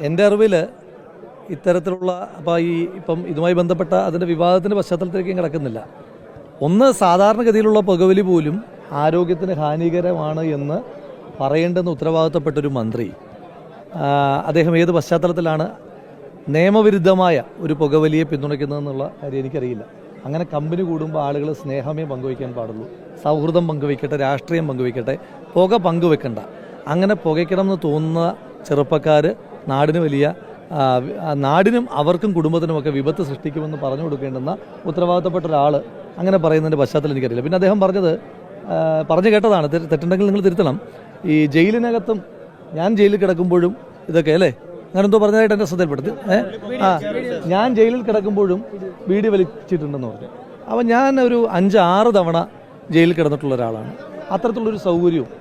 എൻ്റെ അറിവിൽ ഇത്തരത്തിലുള്ള ഇപ്പം ഇതുമായി ബന്ധപ്പെട്ട അതിൻ്റെ വിവാദത്തിൻ്റെ പശ്ചാത്തലത്തിലേക്ക് കിടക്കുന്നില്ല. ഒന്ന്, സാധാരണഗതിയിലുള്ള പുകവലി പോലും ആരോഗ്യത്തിന് ഹാനികരമാണ് എന്ന് പറയേണ്ടെന്ന് ഉത്തരവാദിത്തപ്പെട്ടൊരു മന്ത്രി അദ്ദേഹം ഏത് പശ്ചാത്തലത്തിലാണ് നിയമവിരുദ്ധമായ ഒരു പുകവലിയെ പിന്തുണയ്ക്കുന്നതെന്നുള്ള കാര്യം എനിക്കറിയില്ല. അങ്ങനെ കമ്പനി കൂടുമ്പോൾ ആളുകൾ സ്നേഹമേ പങ്കുവയ്ക്കാൻ പാടുള്ളൂ, സൗഹൃദം പങ്കുവയ്ക്കട്ടെ, രാഷ്ട്രീയം പങ്കുവയ്ക്കട്ടെ, പുക പങ്കുവെക്കണ്ട. അങ്ങനെ പുകയ്ക്കണം എന്ന് തോന്നുന്ന ചെറുപ്പക്കാർ നാടിനും അവർക്കും കുടുംബത്തിനുമൊക്കെ വിപത്ത് സൃഷ്ടിക്കുമെന്ന് പറഞ്ഞു കൊടുക്കേണ്ടുന്ന ഉത്തരവാദിത്തപ്പെട്ട ഒരാൾ അങ്ങനെ പറയുന്നതിൻ്റെ പശ്ചാത്തലം എനിക്കറിയില്ല. പിന്നെ അദ്ദേഹം പറഞ്ഞു കേട്ടതാണ്, തെറ്റുണ്ടെങ്കിൽ നിങ്ങൾ തിരുത്തണം. ഈ ജയിലിനകത്തും ഞാൻ ജയിലിൽ കിടക്കുമ്പോഴും ഇതൊക്കെ അല്ലേ ഞാനെന്തോ പറഞ്ഞതായിട്ട് എൻ്റെ ശ്രദ്ധയിൽപ്പെടുത്തി. ഞാൻ ജയിലിൽ കിടക്കുമ്പോഴും ബീഡി വലിച്ചിട്ടുണ്ടെന്ന് പറഞ്ഞു. അപ്പോൾ ഞാൻ ഒരു 5-6 തവണ ജയിലിൽ കിടന്നിട്ടുള്ള ഒരാളാണ്. അത്തരത്തിലുള്ളൊരു സൗകര്യവും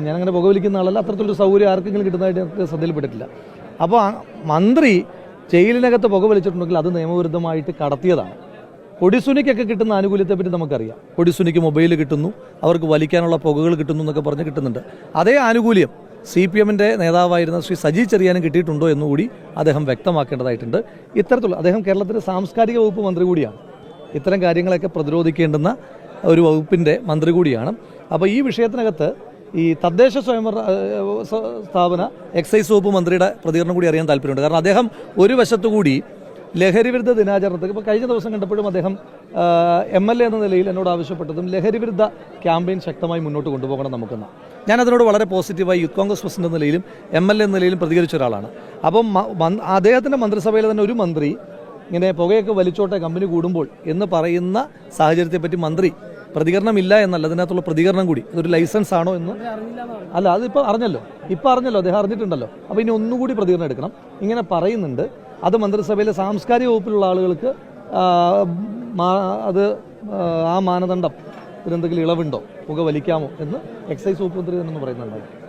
ഞാനങ്ങനെ പുകവലിക്കുന്ന ആളല്ല, അത്തരത്തിലൊരു സൗകര്യം ആർക്കെങ്കിലും കിട്ടുന്നതായിട്ട് എനിക്ക് ശ്രദ്ധയിൽപ്പെട്ടിട്ടില്ല. അപ്പോൾ മന്ത്രി ജയിലിനകത്ത് പുകവലിച്ചിട്ടുണ്ടെങ്കിൽ അത് നിയമവിരുദ്ധമായിട്ട് കടത്തിയതാണ്. കൊടിസുനിക്കൊക്കെ കിട്ടുന്ന ആനുകൂല്യത്തെപ്പറ്റി നമുക്കറിയാം. കൊടിസുനിക്ക് മൊബൈൽ കിട്ടുന്നു, അവർക്ക് വലിക്കാനുള്ള പുകകൾ കിട്ടുന്നു എന്നൊക്കെ പറഞ്ഞ് കിട്ടുന്നുണ്ട്. അതേ ആനുകൂല്യം CPM-ൻ്റെ നേതാവായിരുന്ന ശ്രീ സജി ചെറിയാനും കിട്ടിയിട്ടുണ്ടോ എന്നുകൂടി അദ്ദേഹം വ്യക്തമാക്കേണ്ടതായിട്ടുണ്ട്. ഇത്തരത്തിലുള്ള അദ്ദേഹം കേരളത്തിൻ്റെ സാംസ്കാരിക വകുപ്പ് മന്ത്രി കൂടിയാണ്, ഇത്തരം കാര്യങ്ങളൊക്കെ പ്രതിരോധിക്കേണ്ടുന്ന ഒരു വകുപ്പിൻ്റെ മന്ത്രി കൂടിയാണ്. അപ്പോൾ ഈ വിഷയത്തിനകത്ത് ഈ തദ്ദേശ സ്വയംഭരണ സ്ഥാപന എക്സൈസ് വകുപ്പ് മന്ത്രിയുടെ പ്രതികരണം കൂടി അറിയാൻ താല്പര്യമുണ്ട്. കാരണം അദ്ദേഹം ഒരു വശത്തുകൂടി ലഹരിവിരുദ്ധ ദിനാചരണത്തിൽ ഇപ്പോൾ കഴിഞ്ഞ ദിവസം കണ്ടപ്പോഴും അദ്ദേഹം MLA എന്ന നിലയിൽ എന്നോട് ആവശ്യപ്പെട്ടതും ലഹരിവിരുദ്ധ ക്യാമ്പയിൻ ശക്തമായി മുന്നോട്ട് കൊണ്ടുപോകണം നമുക്കെന്ന്. ഞാനതിനോട് വളരെ പോസിറ്റീവായി യൂത്ത് കോൺഗ്രസ് പ്രസിഡന്റ് എന്ന നിലയിലും MLA എന്ന നിലയിലും പ്രതികരിച്ച ഒരാളാണ്. അപ്പം അദ്ദേഹത്തിൻ്റെ മന്ത്രിസഭയിൽ തന്നെ ഒരു മന്ത്രി ഇങ്ങനെ പുകയൊക്കെ വലിച്ചോട്ടെ കമ്പനി കൂടുമ്പോൾ എന്ന് പറയുന്ന സാഹചര്യത്തെപ്പറ്റി മന്ത്രി പ്രതികരണമില്ല എന്നല്ല, അതിനകത്തുള്ള പ്രതികരണം കൂടി അതൊരു ലൈസൻസ് ആണോ എന്ന് അല്ല, അതിപ്പോൾ അറിഞ്ഞല്ലോ, അദ്ദേഹം അറിഞ്ഞിട്ടുണ്ടല്ലോ. അപ്പോൾ ഇനി ഒന്നുകൂടി പ്രതികരണം എടുക്കണം. ഇങ്ങനെ പറയുന്നുണ്ട്, അത് മന്ത്രിസഭയിലെ സാംസ്കാരിക വകുപ്പിലുള്ള ആളുകൾക്ക് ആ മാനദണ്ഡം ഇതിനെന്തെങ്കിലും ഇളവുണ്ടോ, പുക വലിക്കാമോ എന്ന് എക്സൈസ് വകുപ്പ് മന്ത്രി തന്നെ പറയുന്നുണ്ടായിരുന്നു.